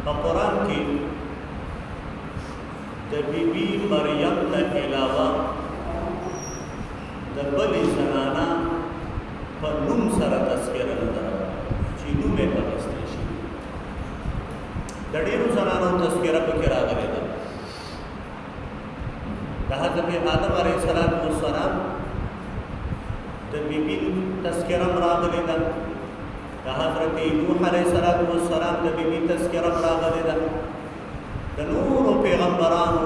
په قرآن کې د بیبي مریم نه علاوه د بلې زنانه په نوم سره تذکره نه ده چې نوم یې اخیستی شي. د ډېرو زنانو تذکره پکې راغلې ده. د حضرت آدم علیه السلام د بیبي تذکره هم راغلې ده. د حضرت نوح علیه السلام د بیبي تذکره هم راغلې ده. د نورو پیغمبرانو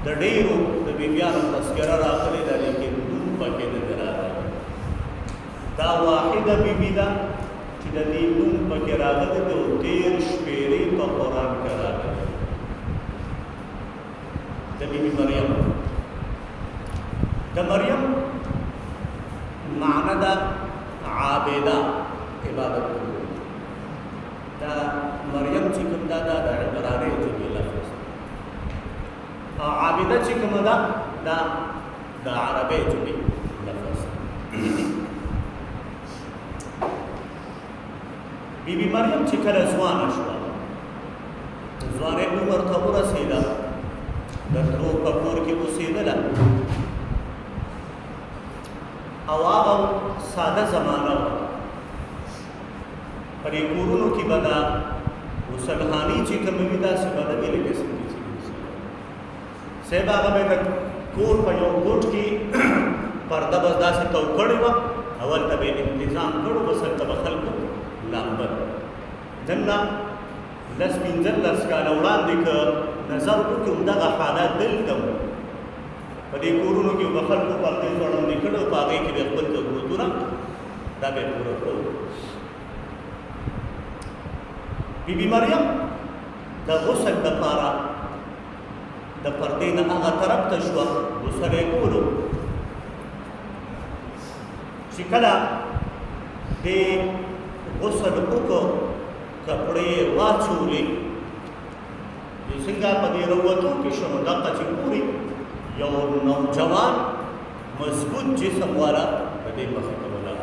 د ډېرو د بیبیانو تذکره راغلې ده، لیکن نوم پکې نه دی راغلی. دا واحده بیبي ده چې د دې نوم پکې راغلی دی او 13 شپېرې په قرآن کې راغلي د بیبي مریم. د مریم معنی ده عابده، عبادت کوي. دا مریم چې کوم دا د عبراني ژبې لفظ، او عابده چې کومه ده دا د عربي ژبې لفظ. بیبي مریم چې کله ځوانه شوه، ځوانۍ عمر ته ورسېده، د ترور په کور کې اوسېدله، او هغه ساده زمانه وه. په دې کورونو کې به دا غسلخانې چې کومې وي داسې به نه وي لکه څنګه چې صاحب هغه به د کور په یو ګوټ کې پرده به داسې تو کړې وه، اول ته به انتظام کړو، بس هلته به خلکو لامبل. نن نه 10-15 کاله وړاندې که نظر وکړو همدغه حالات دلته وو. په دې کورونو کې به خلکو پردې ځوړندې کړو، په هغې کې به خپل ضرورتونه دا به یې پوره کړو. بیبي مریم د غسل دپاره د پردې نه هغه طرف ته شوه، غسل یې کولو. چې کله دې غسل وکړو، کپړې یې واچولې، څنګه په دې روتو کې شو نو دغه چې پورې یو نوجوان مضبوط جسم والا په دې مخې ته ولاړ.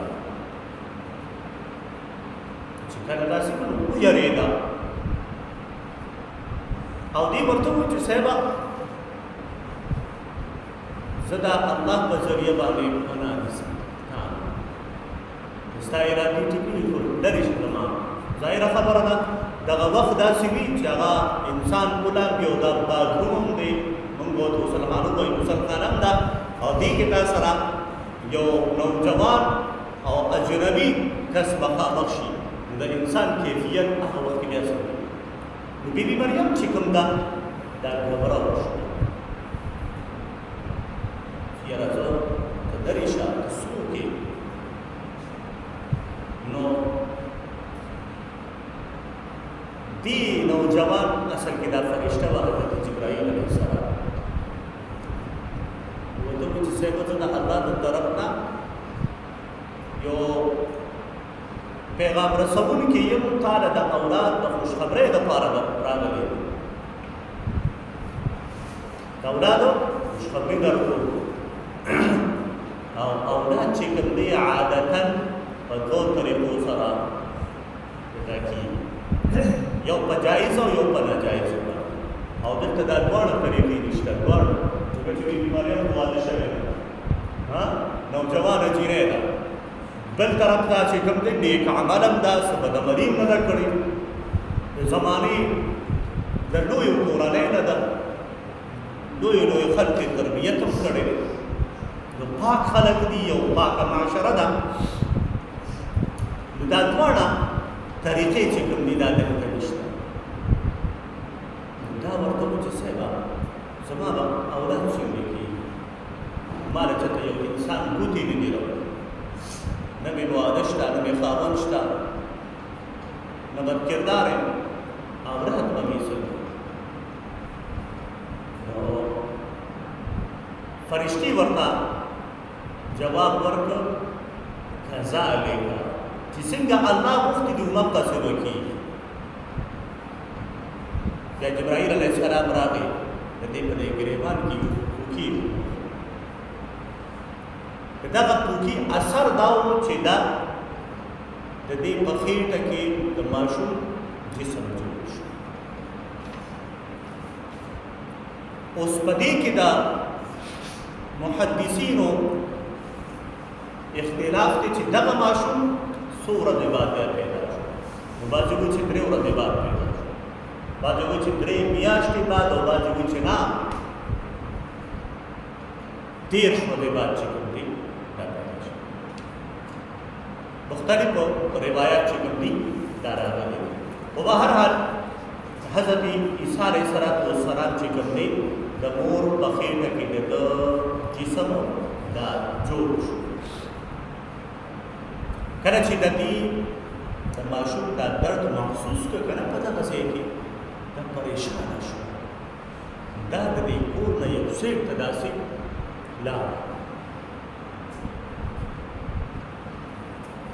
چې کله داسې ویرېده او دې ورته وویل چې صاحبه زه دا الله په ذریعه باندې پناه نیسم، ستا ارادې ټیکلي خو لرې شه زما. ظاهره خبره ده دغه وخت داسې وي چې هغه انسان ولامبي او دا باتروم هم دی، موږ ورته غسلخانه وایو، غسلخانه هم ده، او دې کې تا سره یو نوجوان او اجنبي کس مخامخ شي، د انسان کیفیت هغه وخت کې بیا څه وي. نو بیبي مریم چې کوم ده دا غبره وشوه، یاره زه ته لرې شه، ته څوک یې؟ نو دی نوجوان اصل کې دا فرشته وه، حضرت جبرائیل علیه السلام. ورته وویل چې صاحبه زه د الله د طرف نه یو پیغام رسوونکی یم، تاله د اولاد د خوشخبرۍ دپاره راغلی یم، د اولادو خوشخبري درکړو. او اولاد چې کوم دی عادتا په دوو طریقو سره پیدا کېږي، یو په جایز او یو په ناجایزو باندې، او دلته دا دواړه طریقې نشته. دواړه ځکه چې بیبي مریم واده شوې ده، نوجوانه جینۍ ده، بل طرف ته چې کوم دی نیک عمل هم ده، څه بدعملي هم نه ده کړې، د زمانې د لویو کورنۍ نه ده، لویو خلک یې تربیت هم کړی دی، نو پاک خلک دي، یو پاکه معاشره ده. نو دا دواړه طریقې چې کوم دي دا دلته نشته. دا ورته وویل چې صاحبه زما به اولاد څنګه کېږي؟ ما له چېرته یو انسان ګوتې نه دي راوړی، نه مې واده شته، نه مې خاوند شته، نه بدکردار یم، اولاد به مې څنګه؟ نو فرشتې ورته جواب ورکړ کذالک، چې څنګه الله غوښتي دي همداسې به کېږي. بیا جبرائیل علیه السلام راغی، د دې په دې ګریوان کې پوکي و. دغه پوکي اثر دا و چې دا د دې په خېټه کې د ماشوم جسم جوړ شو. اوس په دې کې دا محدثینو اختلاف دی چې دغه ماشوم څو ورځې بعد پیدا شو. نو بعضې وایي چې 3 ورځې بعد پیدا شو، بعضې وایي چې 3 میاشتې بعد، او بعضې وایي چې نه 13 ورځې بعد چې کوم دی دا پیدا شو. مختلف روایات چې کوم دي دا راغلي دي. خو به هر حال حضرت عیسی علیه السلام چې کوم دی د مور په خېټه کې د جسم دا جوړ شو. کله چې د دې د ماشوم دا درد محسوس کړ کنه په دغه ځای کې دا پریشانه شو. دا د دې کور نه یو څه ته داسې لاړ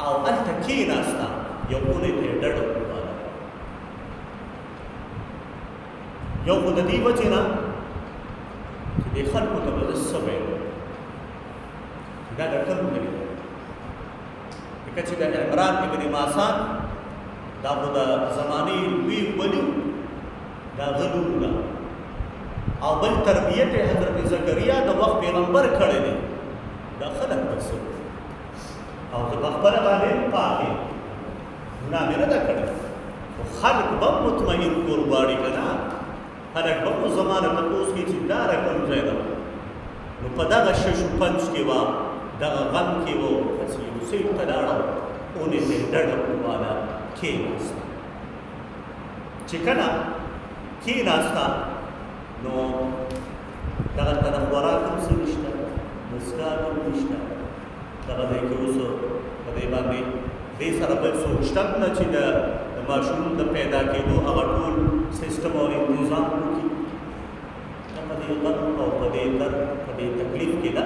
او هلته کېناسته، یو اونۍ ته یې ډډه وواله. یو خو د دې وجې نه چې دې خلکو ته به زه څه ویم دا د کوم ځای دی. لکه چې د عمران ابن ماسان دا خو د زمانې لوی ولي دا غلو او بل تربیت حضرت زکریا د وخت پیغمبر کړی دی. دا خلک به څه او زه په خپله باندې پاک یم، ګناه مې نه ده کړې، خو خلک به مطمئن کور غواړي که نه. خلک به مو زما نه تپوس کوي چې دا رقم ځای ده. نو په دغه شش و پنج کې وه، دغه غم کې و، پس یو ځای ته لاړه، اونې ته یې ډډه وواله، کېناسته. چې کله کېناسته نو دغلته د خوراک هم څه نشته، مسکا هم نشته. دغه ځای کې اوس په دې باندې دې سره بل څوک شته نه چې د ماشوم د پیدا کېدو هغه ټول سیسټم او انتظام وکړي. دا په دې غم او په دې درد په دې تکلیف کې ده.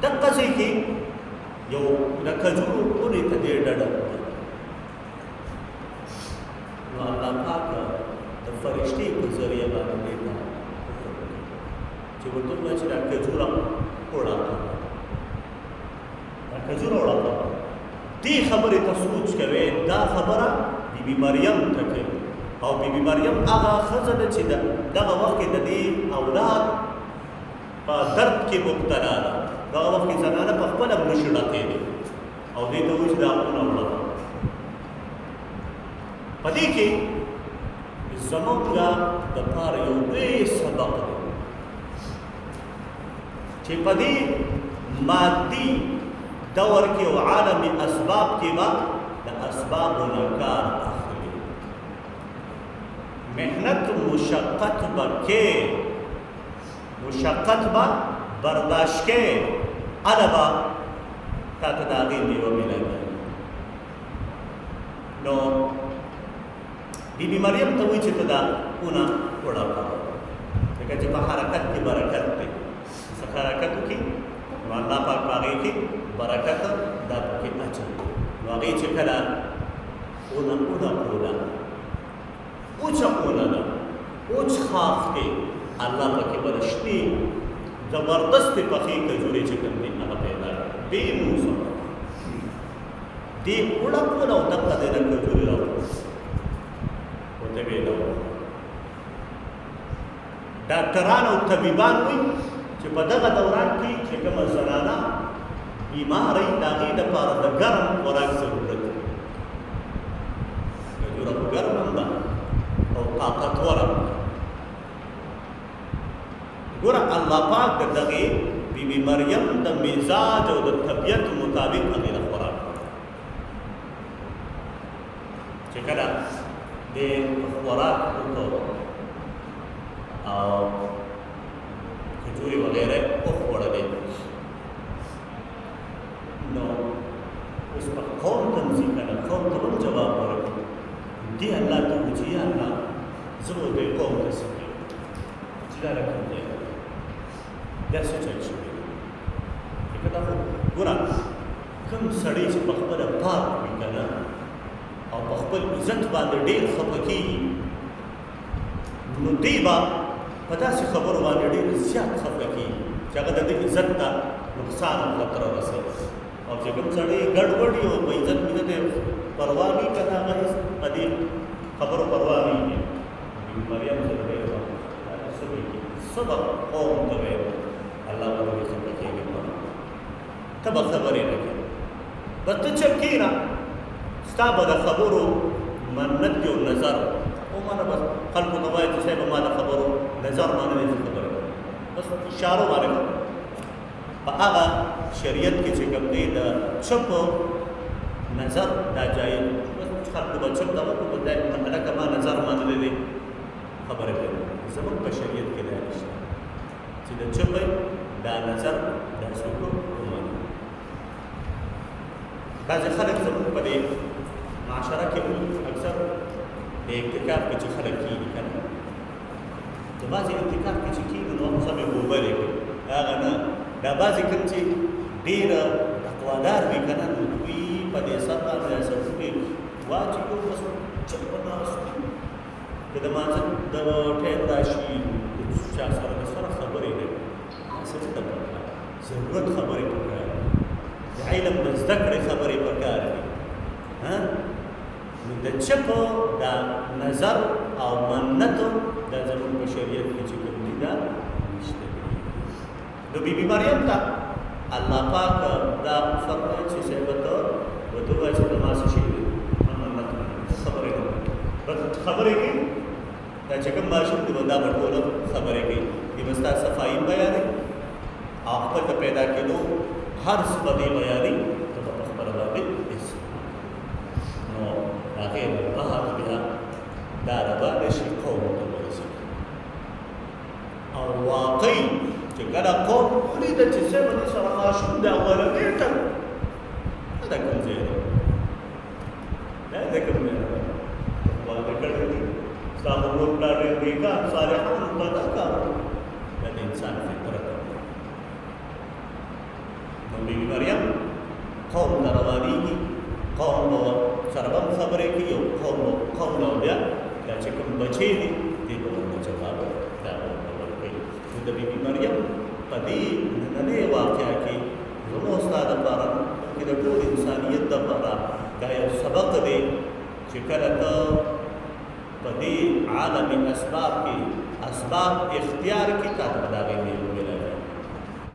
دغه ځای کې یو د کجورو اونې ته دې ډډه وکړه. نو الله پاک د فرشتې په ذریعه باندې دې ته چې ورته ووایي چې دا کجوره وړه کجوره وړه. دې خبرې ته سوچ کوئ، دا خبره بیبي مریم ته کوي، او بیبي مریم هغه ښځه ده چې دغه وخت کې د دې اولاد په درد کې مبتلا ده. دغه وخت کې زنانه په خپله نشي ډکېدی او دې ته وایي چې دا اونه وړه. په دې کې زموږ دپاره یو لوی سبق دی چې په دې مادي دور کې او عالمي اسباب کې به د اسبابو نه کار اخلي. محنت مشقت به کې، مشقت به برداشت کې، هله به تا ته د هغې میوه میلوي. نو بیبي مریم ته وایي چې ته دا اونه وړه کوه، ځکه چې په حرکت کې برکت دی. څه حرکت وکړي نو الله پاک په هغې کې برکت دا پکې اچوي. نو هغې چې کله اونه کوله، اوچه اونه ده، اوچ خاخ دی، الله پکې بله شنې زبردستې پخې کجورې چې کوم دي هغه پیدا کړي بې موسم. دې وړه کوله او دغه دی نه کجورې راوړه ورته ویې راوړه. ډاکټران او طبیبان وایي چې په دغه دوران کې چې کومه زنانه بیماره وي د هغې دپاره د ګرم خوراک ضرورت دی. کجوره خو ګرم هم ده او طاقتوره هم ده. ګوره الله پاک د دغې بیبي مریم د مزاج او د طبیعت مطابق هغې له خوراک چې کله دې خوراک وکړو او کجورې وغیره وخوړلې، نو اوس په قوم ته ځي که نه، قوم ته هم جواب ورکړي. دې الله ته وایي چې یا الله زه به دې قوم ته څه کوم چې دا رقم دی داسې چل شوی دی. ځکه دا خو ګوره کوم سړی چې په خپله پاک وي که نه او په خپل عزت باندې ډېر خفه کېږي، نو دی به په داسې خبرو باندې ډېر زیات خفه کېږي چې هغه د دې عزت ته نقصان او خطر رسوي. او چې کوم سړی ګډوډ وي او په عزت مینه ته پروا نه وي که نه، هغه هېڅ په دې خبرو پروا نه وي. بیبي مریم چې سبي سبق قوم تغير الله ورغي سبقي بما تبا خبري لك بس تشكينا استعبد خبره من ندي النظر وما أنا بس خلق طوائي تسيب ما خبره نظر ما نجي خبره بس اشاره باندې په هغه شریعت کې چې کوم دی د چپ نظر دا جایز بس خلکو به چپ دغه په بدای نه کما نظر باندې دی خبره کوي زموږ په شریعت کې دا نشته چې د چپ دا نظر د څوک ومني بعض خلک زموږ په دې معاشره کې اکثر د اعتکاف کې چې خلک کېږي کنه د بعضې اعتکاف کې چې کېږي نو هم سمې اوبلې کوي هغه نه دا بعضې کوم چې ډېره تقوادار وي که نه نو دوی په دې سر باندې سرونه واچوي بس چپ ناست که د مانځه د ټایم راشي چا سره د سره خبرې نه څه ته پکار ضرورت خبرې پکار د علم د زده کړې خبرې پکار دي نو د چپو دا نظر او منتو دا زموږ په شریعت کې چې کوم دي دا نشته نو بیبي مریم ته الله پاک دا فرمایي چې صحبته ودو چې د ماسه شي منت خبرې بس خبرې کې دا چې کوم ماشوم دی دا ټول خبرې کوي دی مستا صفائی بیانې او خپل پیدا کېدو هر څه به بیانې ته په خبره باندې نو هغه په هغه بیا دا راځي چې قوم ته ورسېږي او واقعي چې کله قوم ولید چې څنګه دې سره ماشوم دا ولګي ته دا کوم ځای دا کوم ځای ولګي کړی ستاسو مور پلار دې کا صالحان په تا کار د انسان فطرت نو بیبي مریم قوم دروازې قوم سره خبرې کوي او قوم نو بیا دا چې کوم بچی دي دې په موږ جواب دا ورکوي نو د بیبي مریم په دې نننۍ واقعه کې زموږ استاد لپاره کې د ټول انسانیت لپاره دا یو سبق دی چې کله ته په دې عالم اسباب کې اسباب اختیار کې تا ته دا ویلي